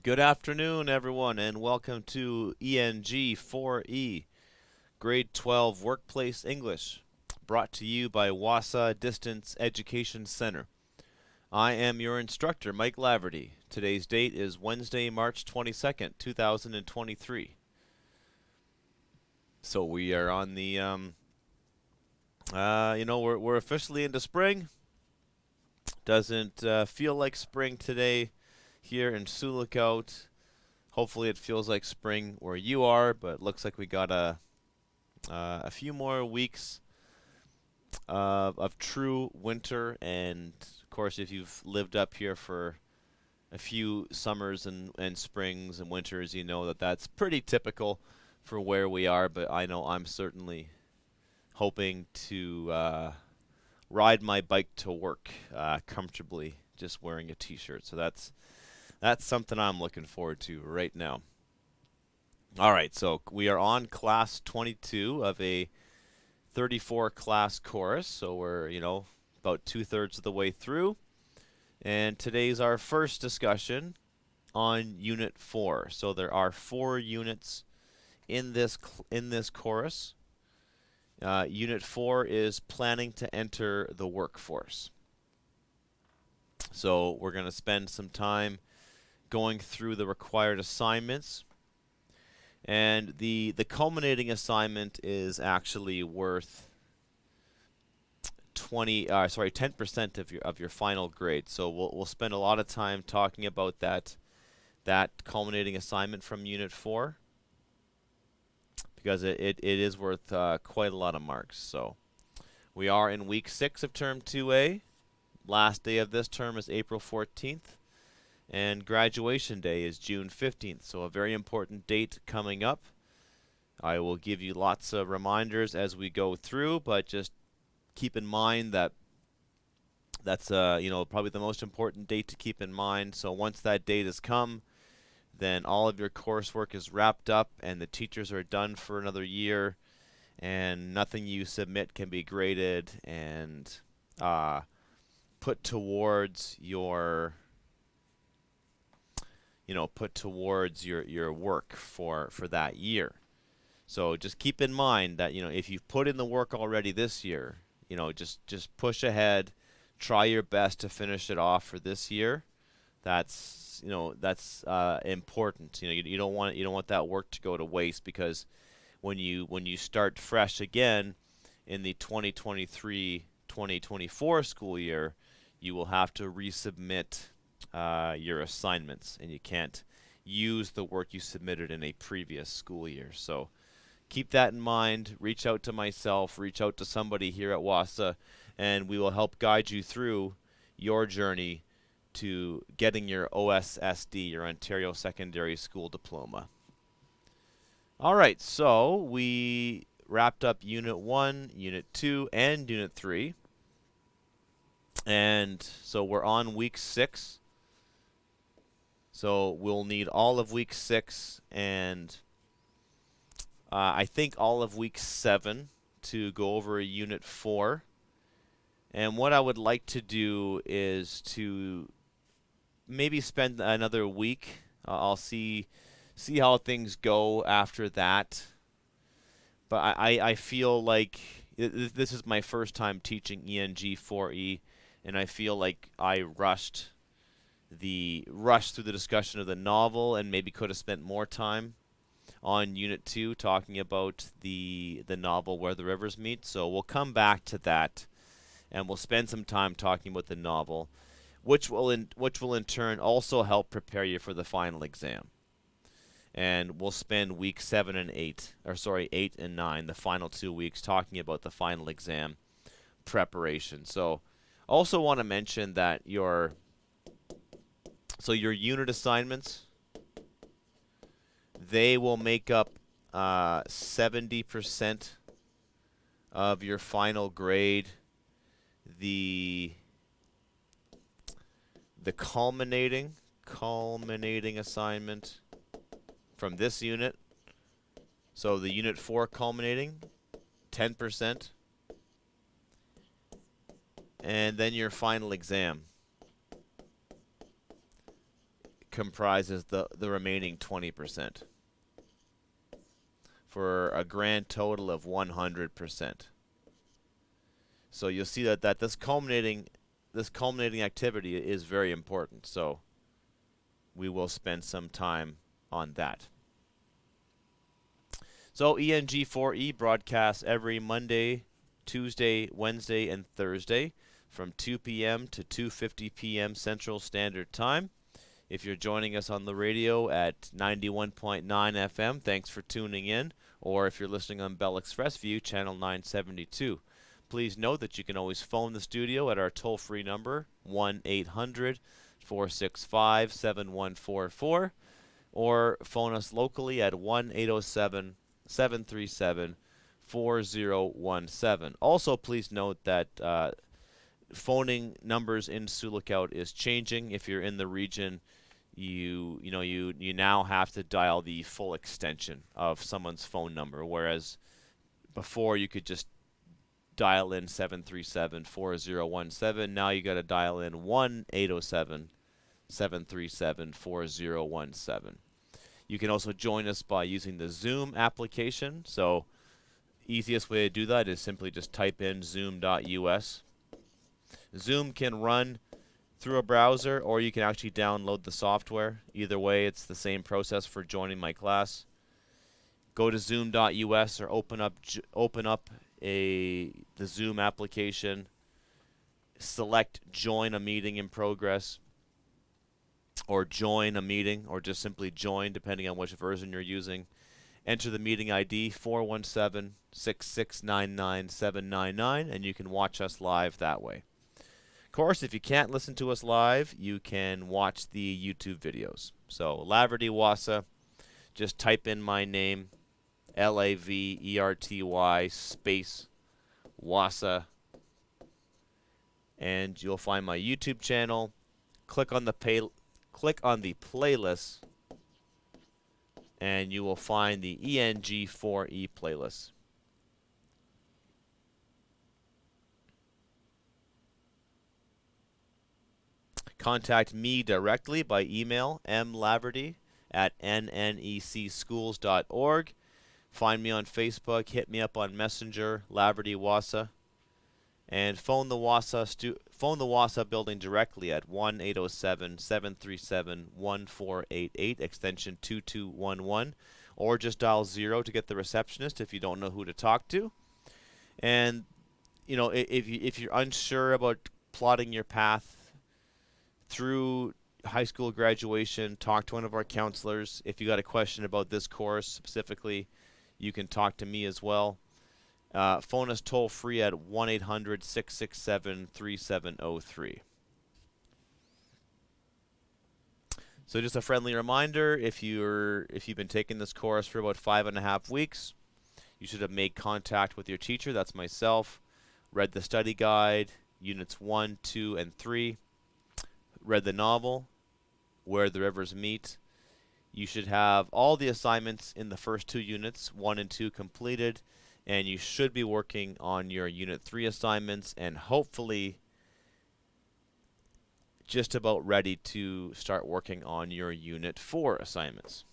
Good afternoon, everyone, and welcome to ENG4E, Grade 12 Workplace English, brought to you by WASA Distance Education Center. I am your instructor, Mike Laverty. Today's date is Wednesday, March 22nd, 2023. So we are on the, we're officially into spring. Doesn't feel like spring today here in Sulikout. Hopefully it feels like spring where you are, but it looks like we got a few more weeks of true winter. And of course, if you've lived up here for a few summers and springs and winters, you know that that's pretty typical for where we are. But I know I'm certainly hoping to ride my bike to work comfortably, just wearing a t-shirt. So that's something I'm looking forward to right now. All right, so we are on class 22 of a 34 class course. So we're, about 2/3 of the way through. And today's our first discussion on Unit 4. So there are 4 units in this course. Unit 4 is planning to enter the workforce. So we're going to spend some time going through the required assignments. And the culminating assignment is actually worth 10% of your final grade. So we'll spend a lot of time talking about that culminating assignment from Unit 4 because it is worth quite a lot of marks. So we are in week 6 of term 2A. Last day of this term is April 14th. And graduation day is June 15th, so a very important date coming up. I will give you lots of reminders as we go through, but just keep in mind that that's probably the most important date to keep in mind. So once that date has come, then all of your coursework is wrapped up and the teachers are done for another year, and nothing you submit can be graded and put towards your your work for that year. So just keep in mind that if you've put in the work already this year, just push ahead, try your best to finish it off for this year. That's important. You don't want that work to go to waste, because when you start fresh again in the 2023-2024 school year, you will have to resubmit your assignments, and you can't use the work you submitted in a previous school year. So keep that in mind. Reach out to myself, reach out to somebody here at WASA, and we will help guide you through your journey to getting your OSSD, your Ontario Secondary School Diploma. All right, so we wrapped up Unit 1, Unit 2, and Unit 3. And so we're on week 6. So we'll need all of week 6 and I think all of week 7 to go over Unit 4. And what I would like to do is to maybe spend another week. I'll see how things go after that. But I feel like this is my first time teaching ENG4E, and I feel like I rushed through the discussion of the novel and maybe could have spent more time on Unit 2 talking about the novel Where the Rivers Meet. So we'll come back to that, and we'll spend some time talking about the novel, which will in turn also help prepare you for the final exam. And we'll spend week 7 and 8, 8 and 9, the final 2 weeks, talking about the final exam preparation. So also want to mention that your unit assignments, they will make up 70% of your final grade. The culminating assignment from this unit, so the Unit 4 culminating, 10%. And then your final exam comprises the remaining 20% for a grand total of 100%. So you'll see that this culminating activity is very important. So we will spend some time on that. So ENG4E broadcasts every Monday, Tuesday, Wednesday, and Thursday from 2 p.m. to 2:50 p.m. Central Standard Time. If you're joining us on the radio at 91.9 FM, thanks for tuning in. Or if you're listening on Bell ExpressVu, channel 972. Please note that you can always phone the studio at our toll-free number, 1-800-465-7144, or phone us locally at 1-807-737-4017. Also, please note that phoning numbers in Sioux Lookout is changing. If you're in the region, you now have to dial the full extension of someone's phone number, whereas before you could just dial in 737-4017. Now you got to dial in 1-807-737-4017. You can also join us by using the Zoom application. So easiest way to do that is simply just type in zoom.us. Zoom can run through a browser, or you can actually download the software. Either way, it's the same process for joining my class. Go to zoom.us or open up the Zoom application. Select join a meeting in progress, or join a meeting, or just simply join depending on which version you're using. Enter the meeting ID 417-6699799, and you can watch us live that way. Of course, if you can't listen to us live, you can watch the YouTube videos. So Laverty Wassa, just type in my name, Laverty space Wassa, and you'll find my YouTube channel. Click on the playlist, and you will find the ENG4E playlist. Contact me directly by email, mlaverty@nnecschools.org. Find me on Facebook, hit me up on Messenger, Laverty Wassa, and phone the Wassa building directly at 1-807-737-1488, extension 2211, or just dial 0 to get the receptionist if you don't know who to talk to. And if you're unsure about plotting your path through high school graduation, talk to one of our counselors. If you got a question about this course specifically, you can talk to me as well. Phone us toll free at 1-800-667-3703. So just a friendly reminder, if you've been taking this course for about 5.5 weeks, you should have made contact with your teacher. That's myself. Read the study guide, units 1, 2, and 3. Read the novel, Where the Rivers Meet. You should have all the assignments in the first 2 units, 1 and 2, completed, and you should be working on your Unit 3 assignments and hopefully just about ready to start working on your Unit 4 assignments.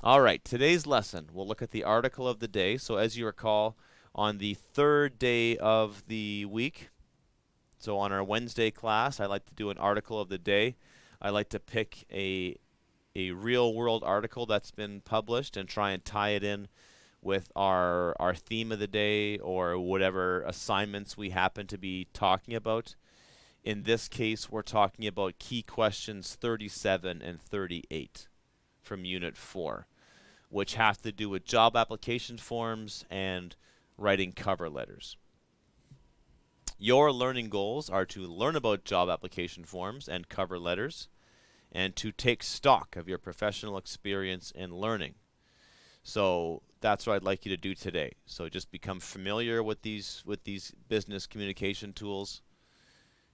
All right, today's lesson, we'll look at the article of the day. So as you recall, on the 3rd day of the week, so on our Wednesday class, I like to do an article of the day. I like to pick a real-world article that's been published and try and tie it in with our theme of the day or whatever assignments we happen to be talking about. In this case, we're talking about key questions 37 and 38 from Unit 4, which have to do with job application forms and writing cover letters. Your learning goals are to learn about job application forms and cover letters, and to take stock of your professional experience in learning. So that's what I'd like you to do today. So just become familiar with these business communication tools,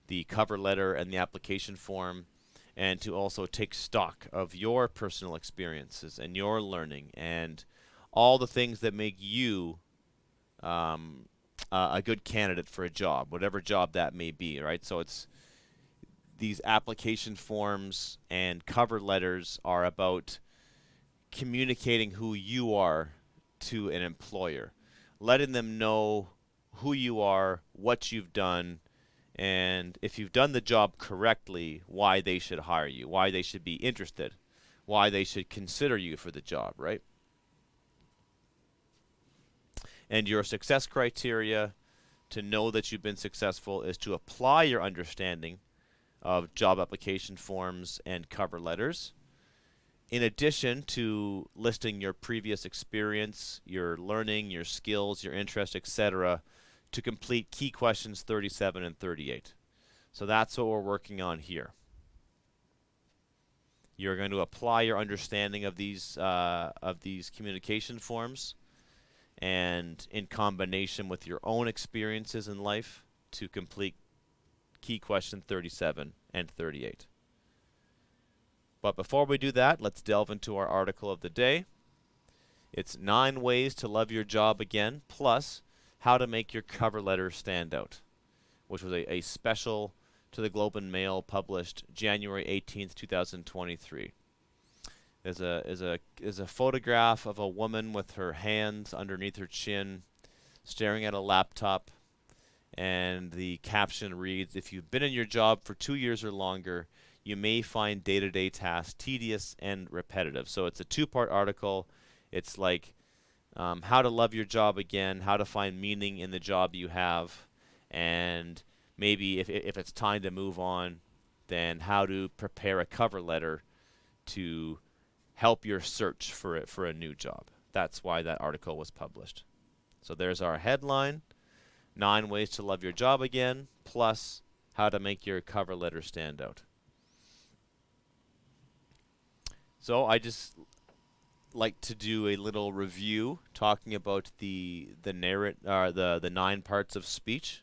the cover letter and the application form, and to also take stock of your personal experiences and your learning and all the things that make you a good candidate for a job, whatever job that may be, right? So these application forms and cover letters are about communicating who you are to an employer, letting them know who you are, what you've done, and if you've done the job correctly, why they should hire you, why they should be interested, why they should consider you for the job, right? And your success criteria to know that you've been successful is to apply your understanding of job application forms and cover letters, in addition to listing your previous experience, your learning, your skills, your interests, etc., to complete key questions 37 and 38. So that's what we're working on here. You're going to apply your understanding of these communication forms, and in combination with your own experiences in life, to complete key question 37 and 38. But before we do that, let's delve into our article of the day. It's 9 ways to love your job again, plus how to make your cover letter stand out, which was a special to the Globe and Mail published January 18th, 2023. Is a photograph of a woman with her hands underneath her chin, staring at a laptop, and the caption reads, "If you've been in your job for 2 years or longer, you may find day-to-day tasks tedious and repetitive." So it's a 2-part article. It's like how to love your job again, how to find meaning in the job you have, and maybe if it's time to move on, then how to prepare a cover letter to help your search for a new job. That's why that article was published. So there's our headline, 9 ways to love your job again, plus how to make your cover letter stand out. So I just like to do a little review talking about the 9 parts of speech.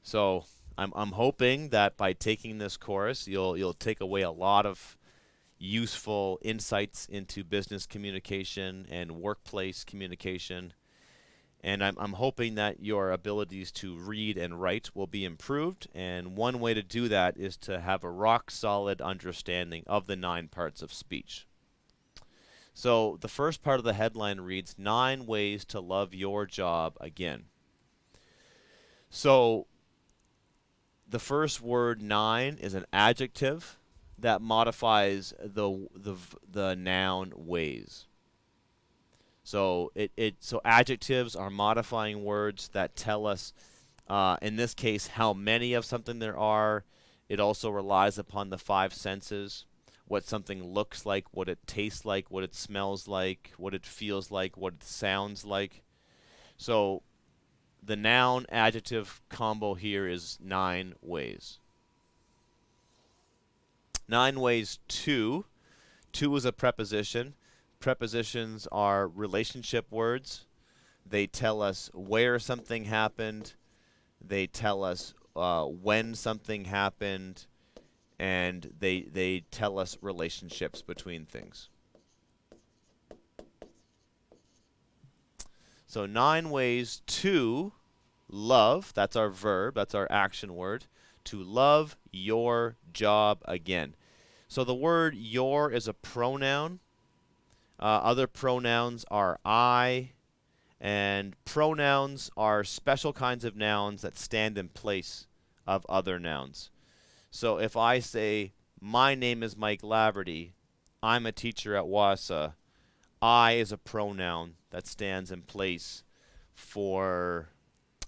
So I'm hoping that by taking this course, you'll take away a lot of useful insights into business communication and workplace communication. And I'm hoping that your abilities to read and write will be improved. And one way to do that is to have a rock-solid understanding of the 9 parts of speech. So the first part of the headline reads, 9 ways to love your job again. So the first word, 9, is an adjective that modifies the noun ways. So so adjectives are modifying words that tell us, in this case, how many of something there are. It also relies upon the 5 senses, what something looks like, what it tastes like, what it smells like, what it feels like, what it sounds like. So the noun adjective combo here is 9 ways. 9 ways to. To is a preposition. Prepositions are relationship words. They tell us where something happened. They tell us when something happened. And they tell us relationships between things. So 9 ways to love, that's our verb, that's our action word, to love your job again. So the word your is a pronoun. Other pronouns are I, and pronouns are special kinds of nouns that stand in place of other nouns. So if I say, my name is Mike Laverty, I'm a teacher at WASA, I is a pronoun that stands in place for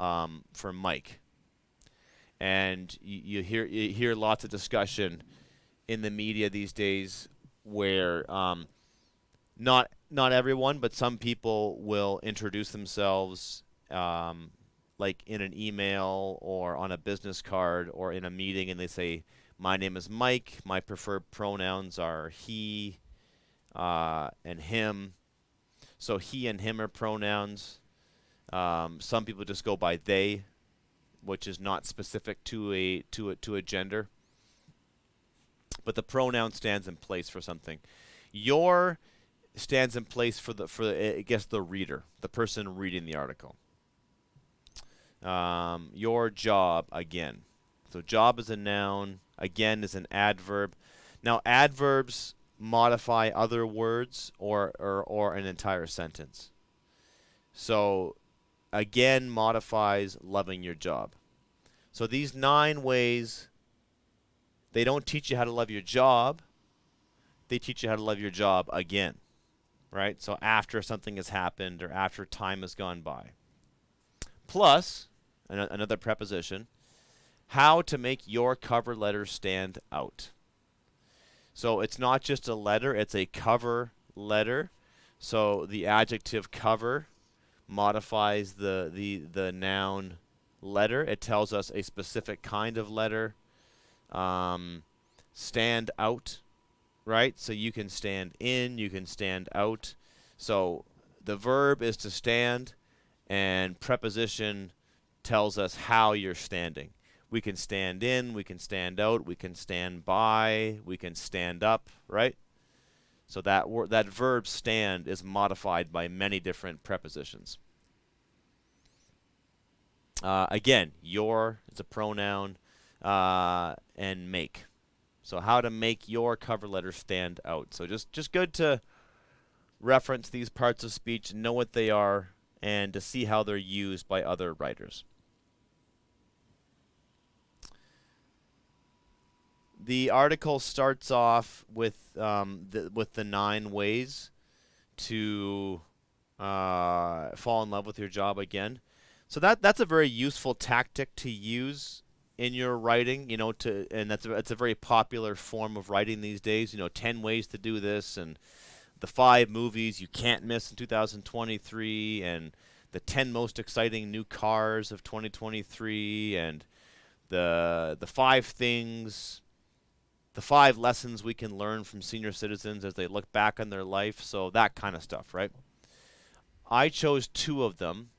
Mike. And you hear lots of discussion in the media these days where not everyone, but some people will introduce themselves like in an email or on a business card or in a meeting, and they say, my name is Mike, my preferred pronouns are he and him. So he and him are pronouns. Some people just go by they, which is not specific to a gender. But the pronoun stands in place for something. Your stands in place for I guess the reader, the person reading the article. Your job again. So job is a noun, again, is an adverb. Now, adverbs modify other words or an entire sentence. So, again modifies loving your job. So these 9 ways, they don't teach you how to love your job. They teach you how to love your job again, right? So after something has happened or after time has gone by. Plus, another preposition, how to make your cover letter stand out. So it's not just a letter, it's a cover letter. So the adjective cover modifies the noun letter. It tells us a specific kind of letter. Stand out, right? So you can stand in, you can stand out. So the verb is to stand, and preposition tells us how you're standing. We can stand in, we can stand out, we can stand by, we can stand up, right? So that verb stand is modified by many different prepositions. Again, your is a pronoun, and make. So how to make your cover letter stand out. So just good to reference these parts of speech, know what they are, and to see how they're used by other writers. The article starts off with the 9 ways to fall in love with your job again. So that's a very useful tactic to use in your writing, and that's a very popular form of writing these days. 10 ways to do this, and the 5 movies you can't miss in 2023, and the 10 most exciting new cars of 2023, and the 5 things, the 5 lessons we can learn from senior citizens as they look back on their life. So that kind of stuff, right? I chose 2 of them.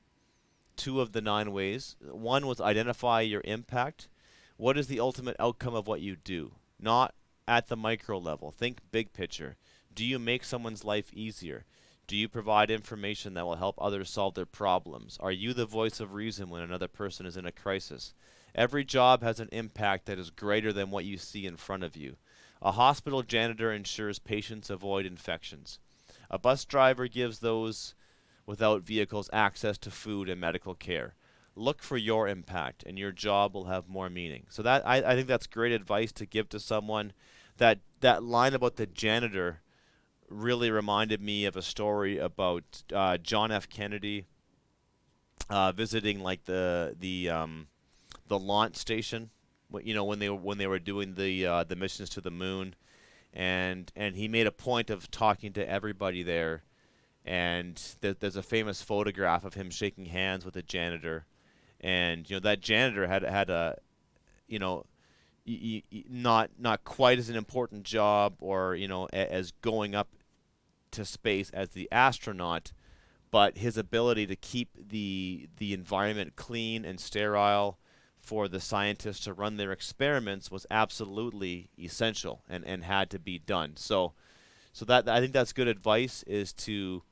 2 of the 9 ways. One was identify your impact. What is the ultimate outcome of what you do? Not at the micro level. Think big picture. Do you make someone's life easier? Do you provide information that will help others solve their problems? Are you the voice of reason when another person is in a crisis? Every job has an impact that is greater than what you see in front of you. A hospital janitor ensures patients avoid infections. A bus driver gives those without vehicles access to food and medical care. Look for your impact, and your job will have more meaning. So that I think that's great advice to give to someone. That line about the janitor really reminded me of a story about John F. Kennedy visiting like the launch station. When they were doing the missions to the moon, and he made a point of talking to everybody there. And there's a famous photograph of him shaking hands with a janitor, and that janitor had a, not quite as an important job, or as going up to space as the astronaut, but his ability to keep the environment clean and sterile for the scientists to run their experiments was absolutely essential and had to be done. So that I think that's good advice, is to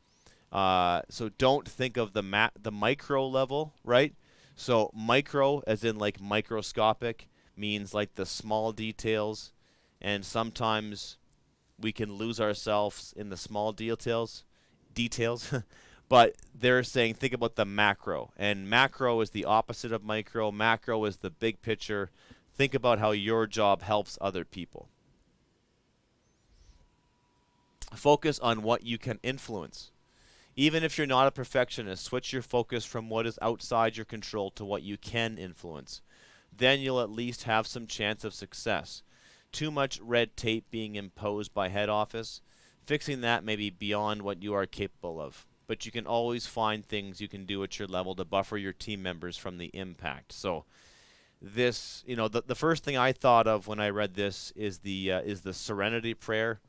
so don't think of the micro level, right? So micro, as in like microscopic, means like the small details, and sometimes we can lose ourselves in the small details. But they're saying think about the macro, and macro is the opposite of micro. Macro is the big picture. Think about how your job helps other people. Focus on what you can influence. Even if you're not a perfectionist, switch your focus from what is outside your control to what you can influence. Then you'll at least have some chance of success. Too much red tape being imposed by head office, fixing that may be beyond what you are capable of. But you can always find things you can do at your level to buffer your team members from the impact. So this, the first thing I thought of when I read this is the Serenity Prayer,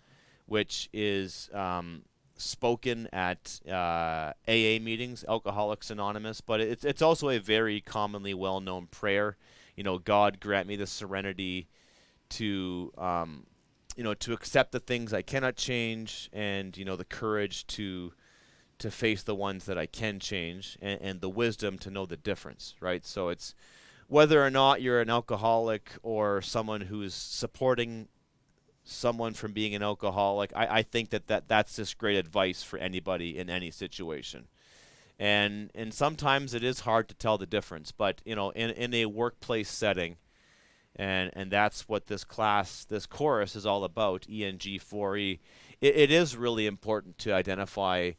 which is spoken at AA meetings, Alcoholics Anonymous, but it's also a very commonly well-known prayer. God grant me the serenity to to accept the things I cannot change, and the courage to face the ones that I can change, and the wisdom to know the difference, right? So it's whether or not you're an alcoholic or someone who's supporting someone from being an alcoholic, I think that's just great advice for anybody in any situation. And sometimes it is hard to tell the difference, but in a workplace setting, and that's what this course is all about, ENG4E. It is really important to identify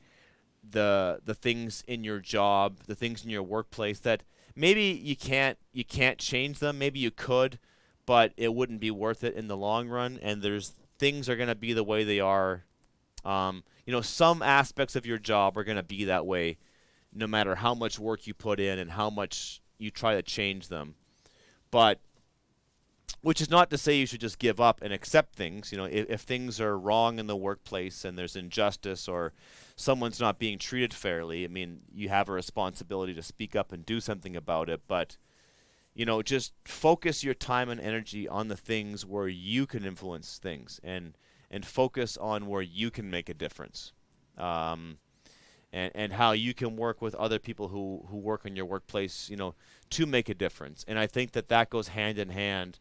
the things in your job, the things in your workplace that maybe you can't change them. Maybe you could, but it wouldn't be worth it in the long run. And there's things are going to be the way they are. Some aspects of your job are going to be that way, no matter how much work you put in and how much you try to change them. But which is not to say you should just give up and accept things. If things are wrong in the workplace and there's injustice or someone's not being treated fairly, I mean, you have a responsibility to speak up and do something about it. But, just focus your time and energy on the things where you can influence things and focus on where you can make a difference. And how you can work with other people who work in your workplace, to make a difference. And I think that goes hand in hand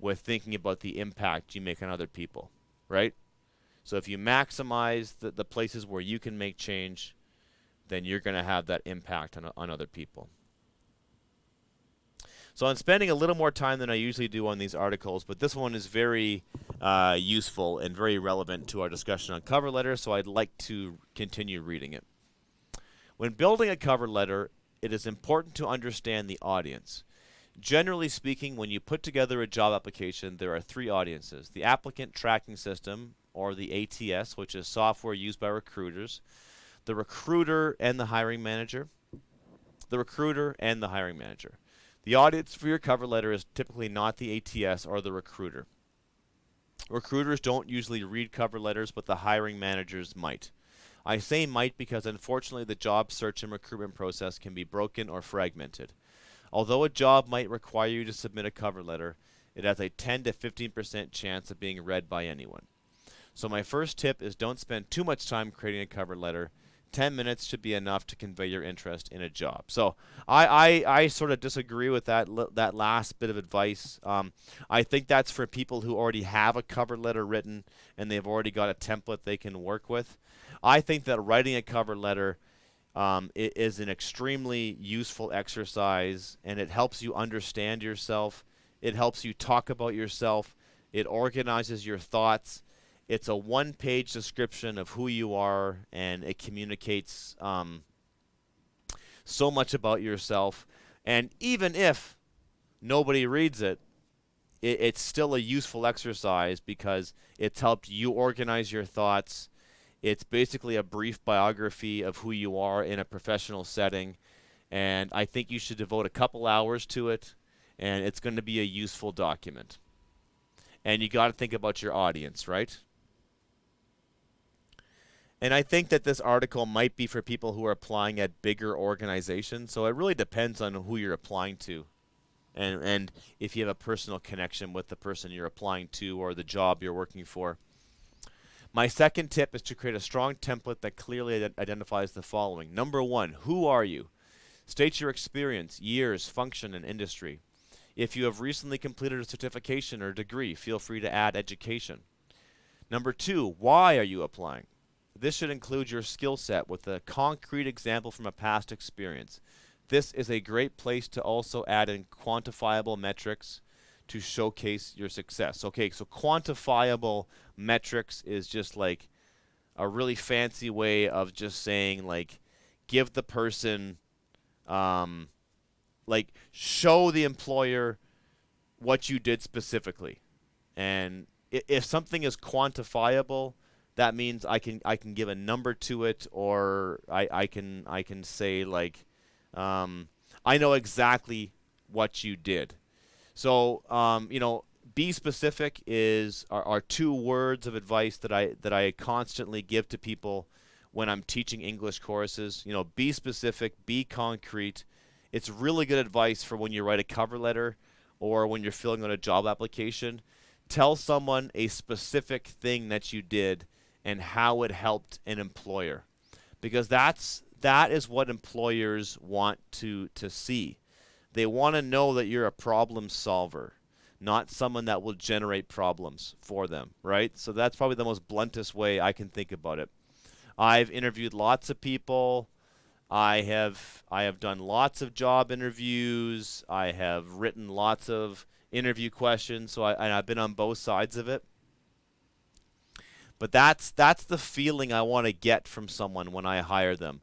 with thinking about the impact you make on other people, right? So if you maximize the places where you can make change, then you're going to have that impact on other people. So I'm spending a little more time than I usually do on these articles, but this one is very useful and very relevant to our discussion on cover letters, so I'd like to continue reading it. When building a cover letter, it is important to understand the audience. Generally speaking, when you put together a job application, there are three audiences: the applicant tracking system, or the ATS, which is software used by recruiters, the recruiter and the hiring manager, the recruiter and the hiring manager. The audience for your cover letter is typically not the ATS or the recruiter. Recruiters don't usually read cover letters, but the hiring managers might. I say might because unfortunately the job search and recruitment process can be broken or fragmented. Although a job might require you to submit a cover letter, it has a 10 to 15% chance of being read by anyone. So my first tip is don't spend too much time creating a cover letter. 10 minutes should be enough to convey your interest in a job. So I sort of disagree with that last bit of advice. I think that's for people who already have a cover letter written and they've already got a template they can work with. I think that writing a cover letter is an extremely useful exercise, and it helps you understand yourself. It helps you talk about yourself. It organizes your thoughts. It's a one-page description of who you are, and it communicates so much about yourself. And even if nobody reads it, it's still a useful exercise because it's helped you organize your thoughts. It's basically a brief biography of who you are in a professional setting, and I think you should devote a couple hours to it, and it's going to be a useful document. And you got to think about your audience, right? And I think that this article might be for people who are applying at bigger organizations, so it really depends on who you're applying to, and if you have a personal connection with the person you're applying to or the job you're working for. My second tip is to create a strong template that clearly identifies the following. Number one, who are you? State your experience, years, function, and industry. If you have recently completed a certification or degree, feel free to add education. Number two, why are you applying? This should include your skill set with a concrete example from a past experience. This is a great place to also add in quantifiable metrics to showcase your success. Okay, so quantifiable metrics is just like a really fancy way of just saying, like, give the person, like, show the employer what you did specifically. And if something is quantifiable, that means I can give a number to it, or I can say, like, I know exactly what you did. So, be specific are two words of advice that I constantly give to people when I'm teaching English courses. Be specific, be concrete. It's really good advice for when you write a cover letter or when you're filling out a job application. Tell someone a specific thing that you did and how it helped an employer, because that is what employers want to see. They want to know that you're a problem solver, not someone that will generate problems for them, right? So that's probably the most bluntest way I can think about it. I've interviewed lots of people. I have done lots of job interviews. I have written lots of interview questions. And I've been on both sides of it. But that's the feeling I want to get from someone when I hire them.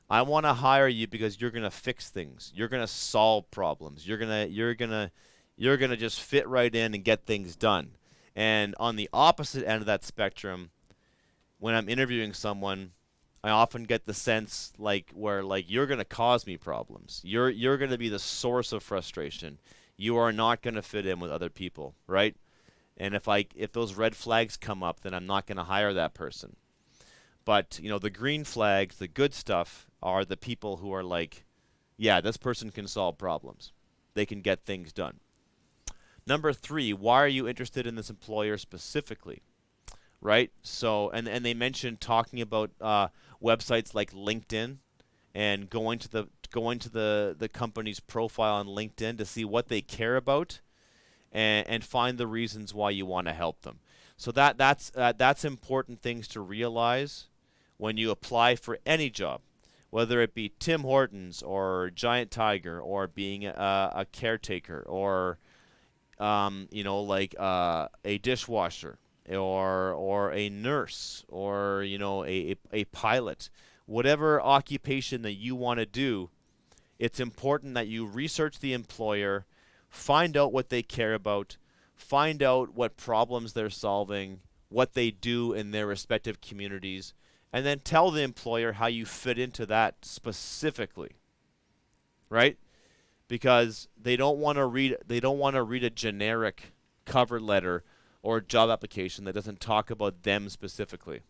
I want to hire you because you're going to fix things. You're going to solve problems. You're going to just fit right in and get things done. And on the opposite end of that spectrum, when I'm interviewing someone, I often get the sense where you're going to cause me problems. You're going to be the source of frustration. You are not going to fit in with other people, right? And if those red flags come up, then I'm not going to hire that person. But, the green flags, the good stuff, are the people who are like, yeah, this person can solve problems. They can get things done. Number 3, why are you interested in this employer specifically? Right? So, and they mentioned talking about websites like LinkedIn and going to the company's profile on LinkedIn to see what they care about and find the reasons why you want to help them. So that's important things to realize when you apply for any job, whether it be Tim Hortons or Giant Tiger or being a caretaker or a dishwasher or a nurse or a pilot, whatever occupation that you want to do. It's important that you research the employer, find out what they care about, find out what problems they're solving, what they do in their respective communities, and then tell the employer how you fit into that specifically, right? Because they don't want to read a generic cover letter or job application that doesn't talk about them specifically.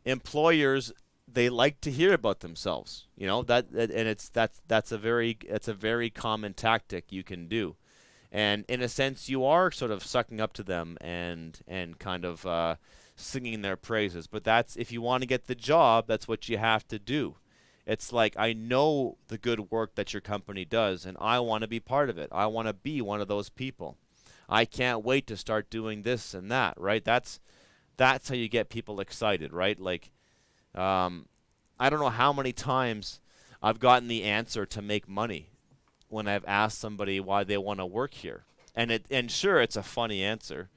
Employers, they like to hear about themselves, that's a very common tactic you can do. And in a sense, you are sort of sucking up to them and kind of singing their praises. But that's, if you want to get the job, that's what you have to do. It's like, I know the good work that your company does, and I want to be part of it. I want to be one of those people. I can't wait to start doing this and that, right? That's how you get people excited, right? I don't know how many times I've gotten the answer to make money when I've asked somebody why they want to work here. And sure, it's a funny answer.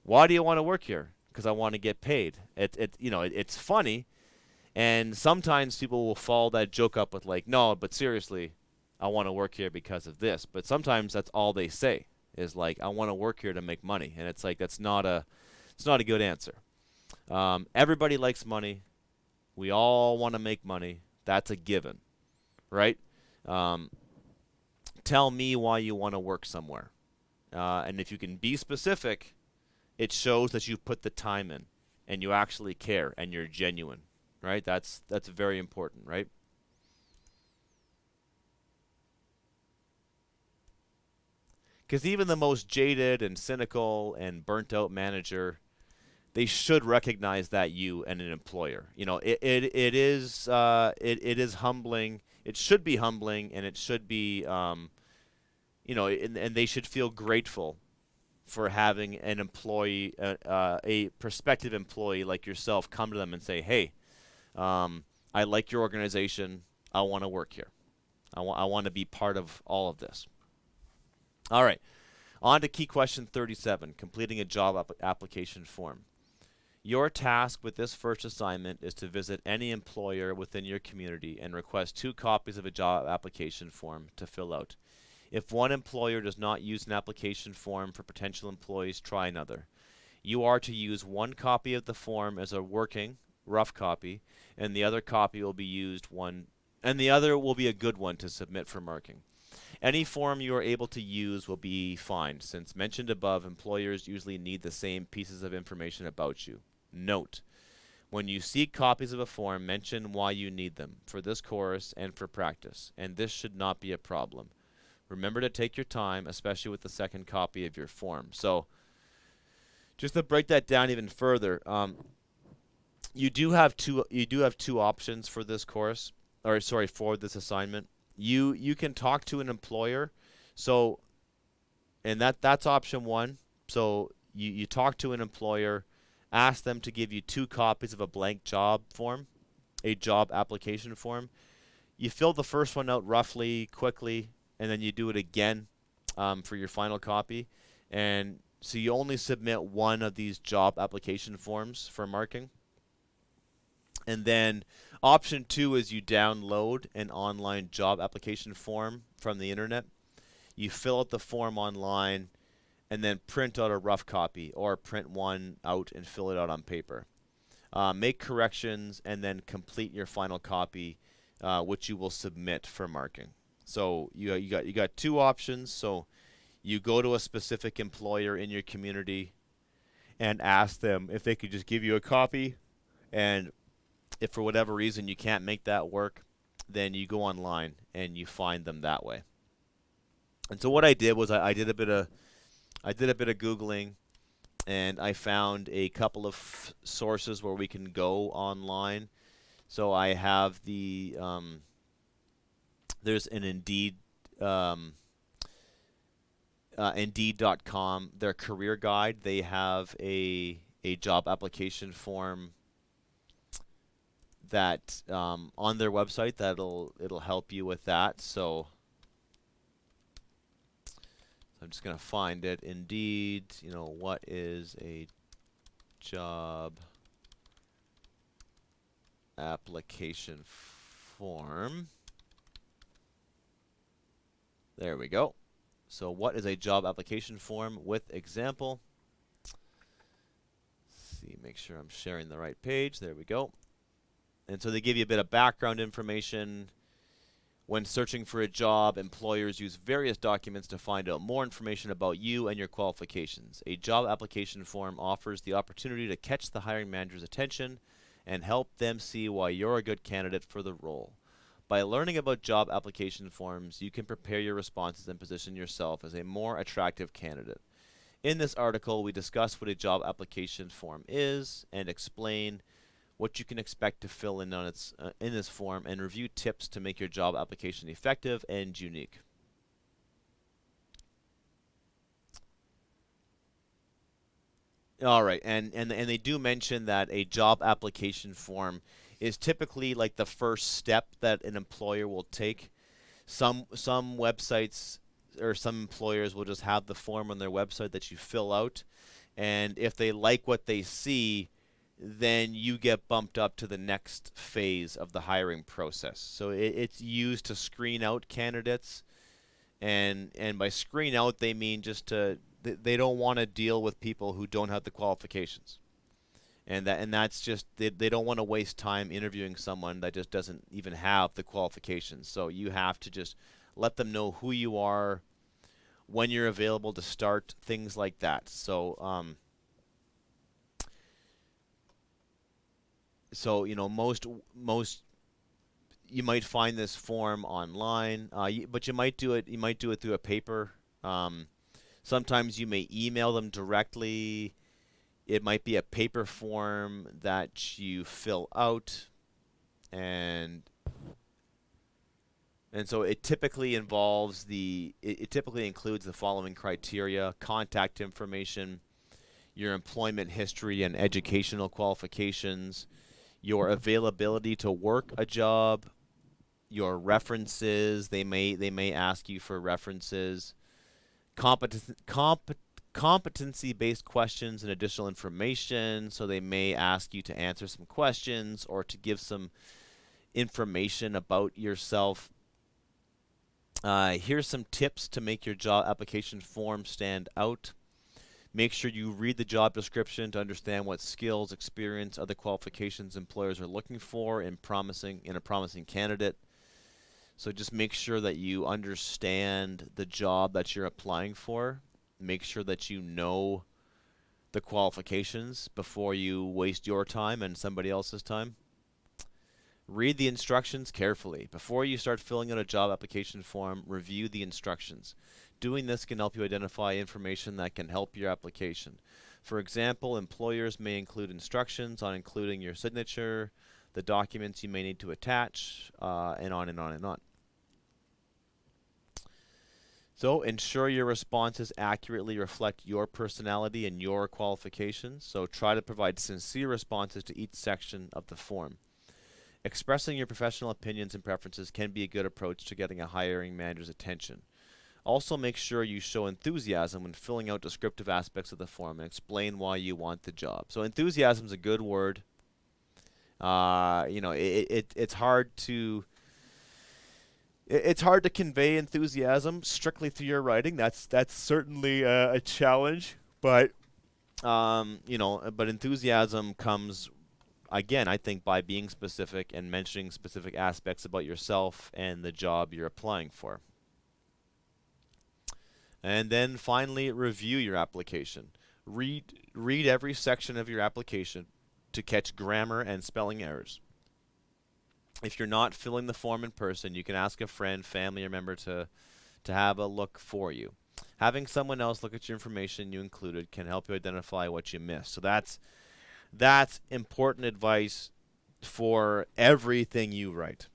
Why do you want to work here? Because I want to get paid. It's funny, and sometimes people will follow that joke up with no, but seriously, I want to work here because of this. But sometimes that's all they say is I want to work here to make money, and it's it's not a good answer. Everybody likes money. We all want to make money. That's a given, right? Tell me why you want to work somewhere. And if you can be specific, it shows that you put the time in and you actually care and you're genuine, right? That's very important, right? Because even the most jaded and cynical and burnt out manager, they should recognize that you and an employer. It is humbling. It should be humbling, and it should be and they should feel grateful for having an employee, a prospective employee like yourself, come to them and say, "Hey, I like your organization. I want to work here. I want to be part of all of this." All right, on to key question 37: completing a job application form. Your task with this first assignment is to visit any employer within your community and request 2 copies of a job application form to fill out. If one employer does not use an application form for potential employees, try another. You are to use 1 copy of the form as a working, rough copy, and the other copy will be a good one to submit for marking. Any form you are able to use will be fine, since mentioned above, employers usually need the same pieces of information about you. Note: when you seek copies of a form, mention why you need them, for this course and for practice, and this should not be a problem. Remember to take your time, especially with the second copy of your form. So, just to break that down even further, you do have two options for this course, for this assignment. You can talk to an employer. So, and that's option one. So you talk to an employer, ask them to give you 2 copies of a blank job form, a job application form. You fill the first one out roughly, quickly, and then you do it again for your final copy. And so you only submit one of these job application forms for marking. And then option two is you download an online job application form from the internet. You fill out the form online and then print out a rough copy or print one out and fill it out on paper. Make corrections and then complete your final copy, which you will submit for marking. So you got 2 options. So you go to a specific employer in your community and ask them if they could just give you a copy, and if for whatever reason you can't make that work, then you go online and you find them that way. And so what I did was I did a bit of googling, and I found a couple of sources where we can go online. So I have there's an Indeed, Indeed.com, their career guide. They have a job application form that on their website it'll help you with that. So I'm just gonna find it. Indeed, what is a job application form? There we go. So what is a job application form with example? Let's see, make sure I'm sharing the right page. There we go. And so they give you a bit of background information. When searching for a job, employers use various documents to find out more information about you and your qualifications. A job application form offers the opportunity to catch the hiring manager's attention and help them see why you're a good candidate for the role. By learning about job application forms, you can prepare your responses and position yourself as a more attractive candidate. In this article, we discuss what a job application form is and explain what you can expect to fill in on in this form, and review tips to make your job application effective and unique. All right, and they do mention that a job application form is typically like the first step that an employer will take. Some websites or some employers will just have the form on their website that you fill out, and if they like what they see, then you get bumped up to the next phase of the hiring process. So it's used to screen out candidates, and by screen out they mean just they don't want to deal with people who don't have the qualifications, and that's just they don't want to waste time interviewing someone that just doesn't even have the qualifications. So you have to just let them know who you are, when you're available to start, things like that. So most you might find this form online, but you might do it through a paper. Sometimes you may email them directly. It might be a paper form that you fill out, and so it typically involves it typically includes the following criteria: contact information, your employment history and educational qualifications, your availability to work a job, your references. They may ask you for references, competency-based questions and additional information. So they may ask you to answer some questions or to give some information about yourself. Here's some tips to make your job application form stand out. Make sure you read the job description to understand what skills, experience, other qualifications employers are looking for in a promising candidate. So just make sure that you understand the job that you're applying for. Make sure that you know the qualifications before you waste your time and somebody else's time. Read the instructions carefully. Before you start filling out a job application form, review the instructions. Doing this can help you identify information that can help your application. For example, employers may include instructions on including your signature, the documents you may need to attach, and on and on and on. So ensure your responses accurately reflect your personality and your qualifications. So try to provide sincere responses to each section of the form. Expressing your professional opinions and preferences can be a good approach to getting a hiring manager's attention. Also, make sure you show enthusiasm when filling out descriptive aspects of the form and explain why you want the job. So enthusiasm is a good word. It's hard to it's hard to convey enthusiasm strictly through your writing. That's certainly a challenge, but but enthusiasm comes again, I think, by being specific and mentioning specific aspects about yourself and the job you're applying for. And then finally, review your application. Read every section of your application to catch grammar and spelling errors. If you're not filling the form in person, you can ask a friend, family, or member to have a look for you. Having someone else look at your information you included can help you identify what you missed. So that's important advice for everything you write.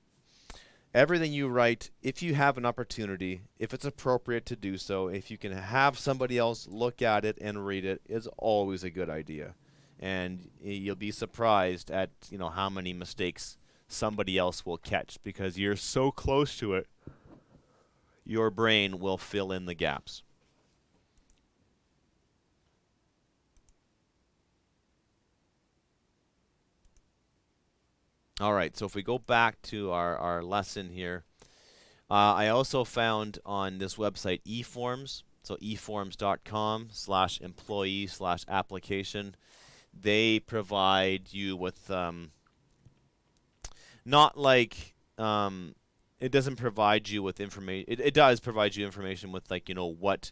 Everything you write, if you have an opportunity, if it's appropriate to do so, if you can have somebody else look at it and read it, is always a good idea. And you'll be surprised at how many mistakes somebody else will catch because you're so close to it. Your brain will fill in the gaps. All right, so if we go back to our lesson here, I also found on this website eForms, so eforms.com/employee/application. They provide you with not like it doesn't provide you with information. It does provide you information with what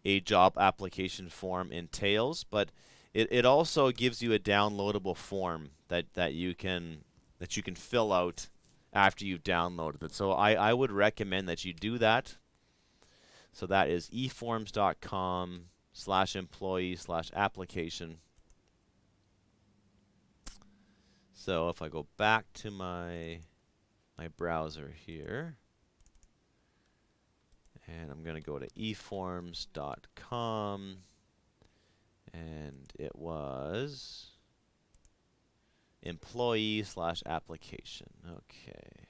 a job application form entails, but it also gives you a downloadable form that you can fill out after you've downloaded it. So I would recommend that you do that. So that is eforms.com/employee/application. So if I go back to my browser here, and I'm going to go to eforms.com, and it was employee/application. Okay.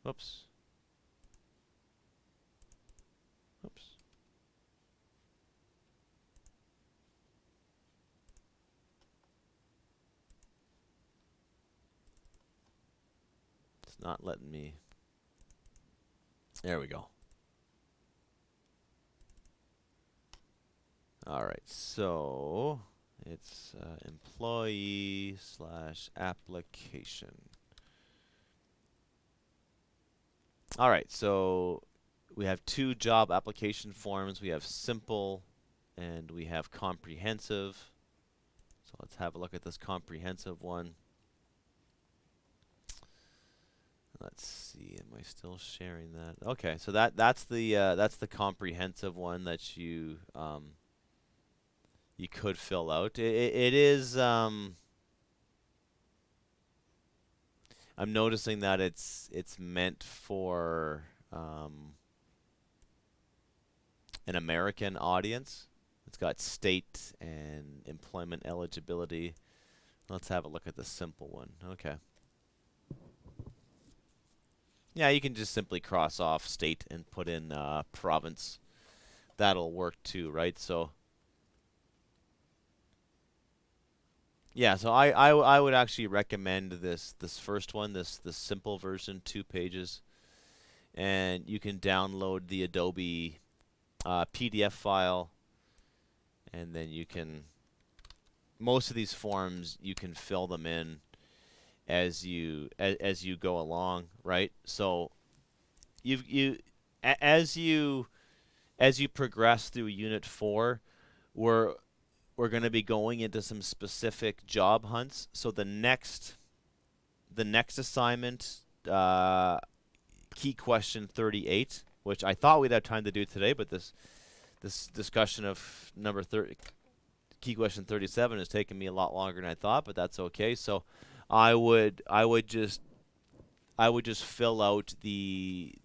Whoops. Whoops. It's not letting me. There we go. All right, so it's employee/application. All right, so we have two job application forms. We have simple and we have comprehensive. So let's have a look at this comprehensive one. Let's see, am I still sharing that? Okay, so that's the comprehensive one that you could fill out. It is I'm noticing that it's meant for an American audience. It's got state and employment eligibility. Let's have a look at the simple one. Okay. Yeah, you can just simply cross off state and put in province. That'll work too, right? So, yeah, so I would actually recommend this first one, this simple version, 2 pages, and you can download the Adobe PDF file, and then you can. Most of these forms you can fill them in as you go along, right? So as you progress through Unit 4, we're going to be going into some specific job hunts. So the next assignment, key question 38, which I thought we'd have time to do today, but this discussion of number 30, key question 37, has taken me a lot longer than I thought, but that's okay. So I would just fill out the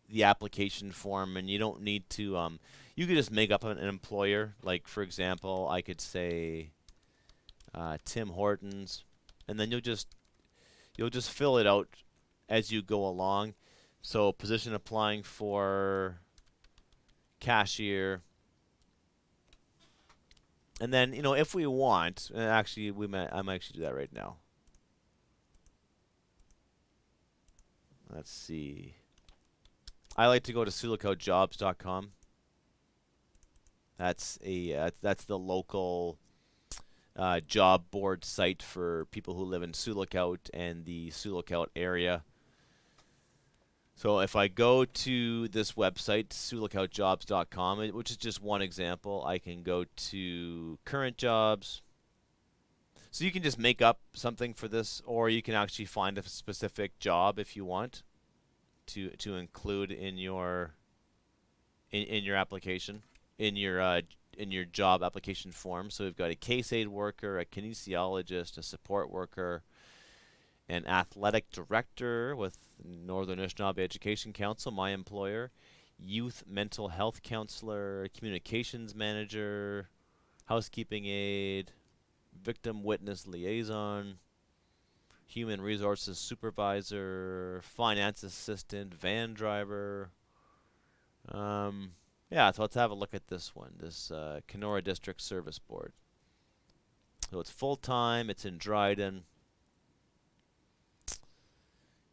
the application form, and you don't need to. You could just make up an employer. Like for example, I could say Tim Hortons, and then you'll just fill it out as you go along. So position applying for cashier, and then if we want, actually I might actually do that right now. Let's see. I like to go to sulakaujobs.com. That's the local job board site for people who live in Sioux Lookout and the Sioux Lookout area. So if I go to this website, sulakaujobs.com, which is just one example, I can go to current jobs. So you can just make up something for this, or you can actually find a specific job if you want to include in your application, in your job application form. So we've got a case aid worker, a kinesiologist, a support worker, an athletic director with Northern Anishinaabe Education Council, my employer, youth mental health counselor, communications manager, housekeeping aide, victim witness liaison, human resources supervisor, finance assistant, van driver. Yeah, so let's have a look at this one, this Kenora District Service Board. So it's full-time, it's in Dryden.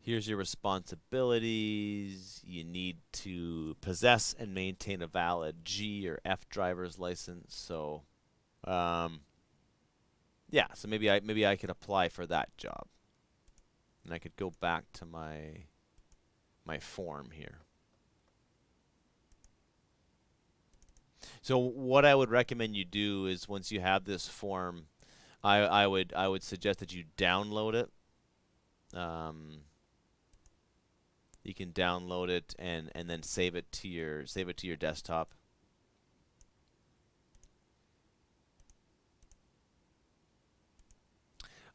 Here's your responsibilities. You need to possess and maintain a valid G or F driver's license. So, yeah, so maybe I could apply for that job. And I could go back to my form here. So what I would recommend you do is once you have this form, I would suggest that you download it. You can download it and then save it to your desktop.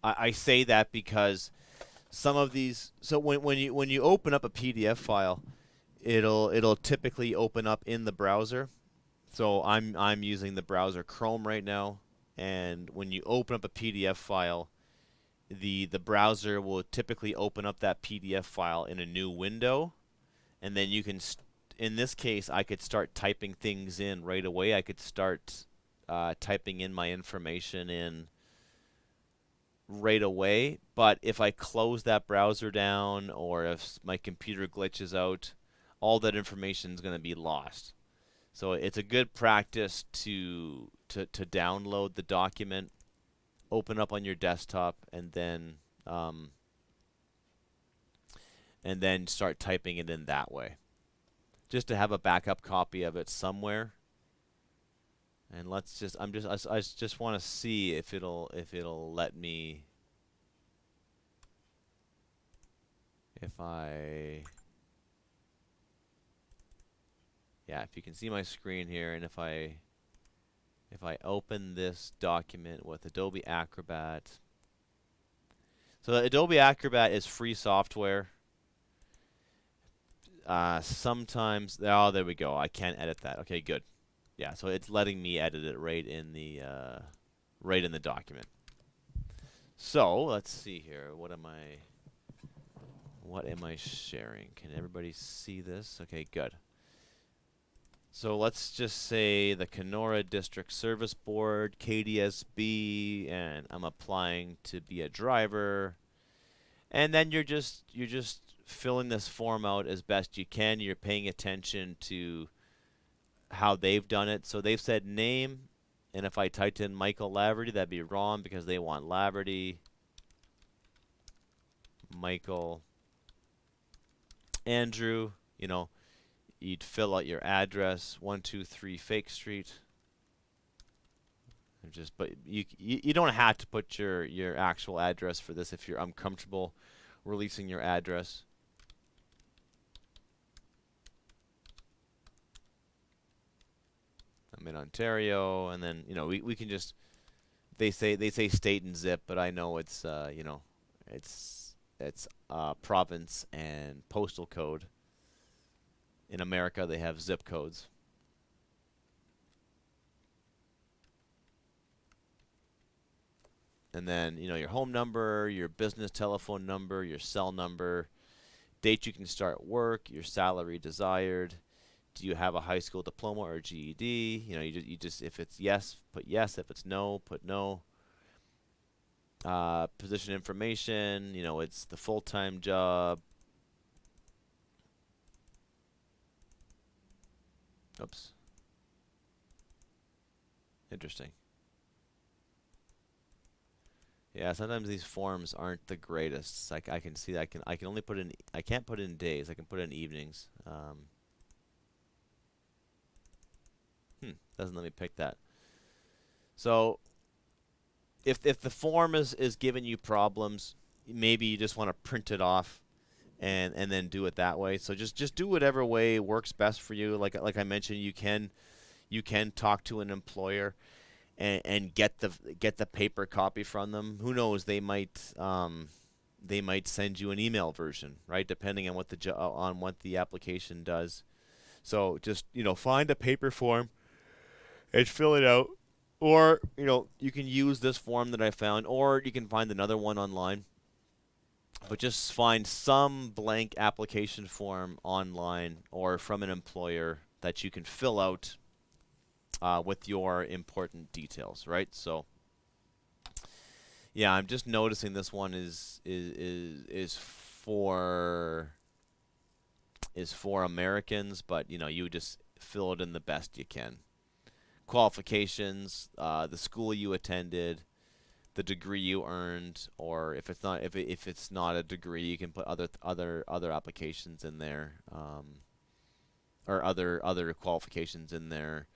I say that because some of these. So when you open up a PDF file, it'll typically open up in the browser. So I'm using the browser Chrome right now, and when you open up a PDF file, the browser will typically open up that PDF file in a new window, and then you can in this case I could start typing things in right away. I could start typing in my information in right away, but if I close that browser down or if my computer glitches out, all that information is going to be lost. So it's a good practice to download the document, open up on your desktop, and then start typing it in that way, just to have a backup copy of it somewhere. And let's just I just want to see if it'll let me, if you can see my screen here, and if I open this document with Adobe Acrobat. So Adobe Acrobat is free software. Sometimes, oh, there we go. I can't edit that. Okay, good. Yeah, so it's letting me edit it right in the document. So let's see here. What am I sharing? Can everybody see this? Okay, good. So let's just say the Kenora District Service Board, KDSB, and I'm applying to be a driver. And then you're just filling this form out as best you can. You're paying attention to how they've done it. So they've said name, and if I typed in Michael Laverty, that'd be wrong because they want Laverty, Michael, Andrew. You'd fill out your address, 123 Fake Street. But you don't have to put your actual address for this if you're uncomfortable releasing your address. I'm in Ontario, and then we can just, they say state and zip, but I know it's it's province and postal code. in America, they have zip codes. And then, your home number, your business telephone number, your cell number, date you can start work, your salary desired. Do you have a high school diploma or GED? You just if it's yes, put yes. If it's no, put no. Position information. It's the full-time job. Oops. Interesting. Yeah, sometimes these forms aren't the greatest. I can see that I can only put in I can't put in days. I can put in evenings. Doesn't let me pick that. So if the form is giving you problems, maybe you just want to print it off and then do it that way. So just do whatever way works best for you. Like I mentioned, you can talk to an employer and get the paper copy from them. Who knows? They might send you an email version, right? Depending on what the application does. So just find a paper form and fill it out. Or you can use this form that I found, or you can find another one online. But just find some blank application form online or from an employer that you can fill out with your important details, right? So, yeah, I'm just noticing this one is for Americans, but you just fill it in the best you can. Qualifications, the school you attended, the degree you earned, or if it's not a degree, you can put other applications in there, or other qualifications in there.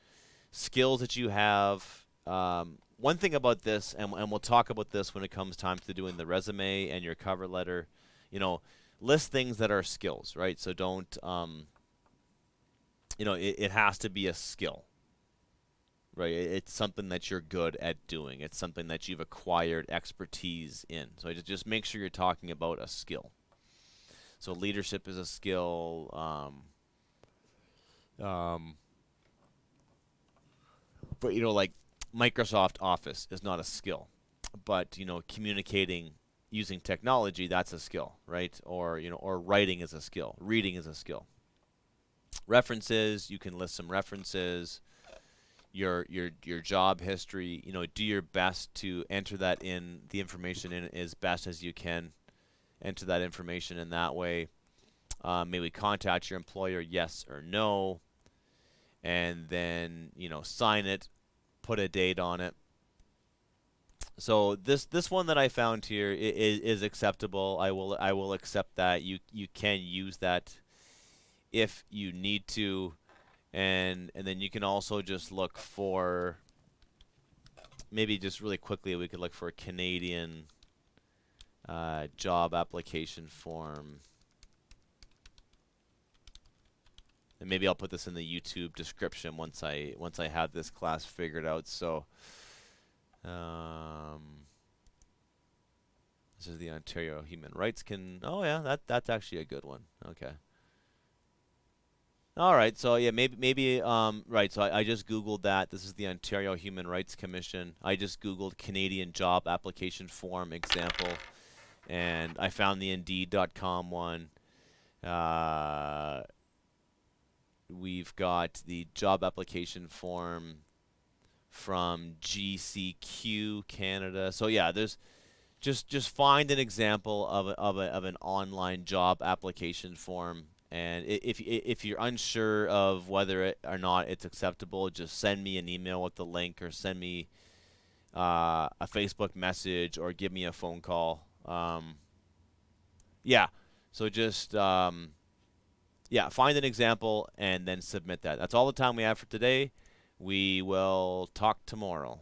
Skills that you have. One thing about this, and we'll talk about this when it comes time to doing the resume and your cover letter. List things that are skills, right? So don't, it has to be a skill, right? It's something that you're good at doing. It's something that you've acquired expertise in. So just make sure you're talking about a skill. So leadership is a skill. But like Microsoft Office is not a skill, but communicating using technology, that's a skill, right? Or writing is a skill, reading is a skill. References, you can list some references. Your job history, do your best to enter that in the information in as best as you can. Enter that information in that way. Maybe contact your employer, yes or no, and then sign it, put a date on it. So this one that I found here is acceptable. I will accept that. You can use that if you need to, and then you can also just look for, maybe just really quickly, we could look for a Canadian job application form. And maybe I'll put this in the YouTube description once I have this class figured out. So this is the Ontario Human Rights Oh yeah, that's actually a good one. Okay. All right. So yeah, maybe right. So I just Googled that. This is the Ontario Human Rights Commission. I just Googled Canadian job application form example, and I found the Indeed.com one. We've got the job application form from GCQ Canada. So yeah, there's just find an example of an online job application form, and if you're unsure of whether it or not it's acceptable, just send me an email with the link, or send me a Facebook message, or give me a phone call. Yeah, so just yeah, find an example and then submit that. That's all the time we have for today. We will talk tomorrow.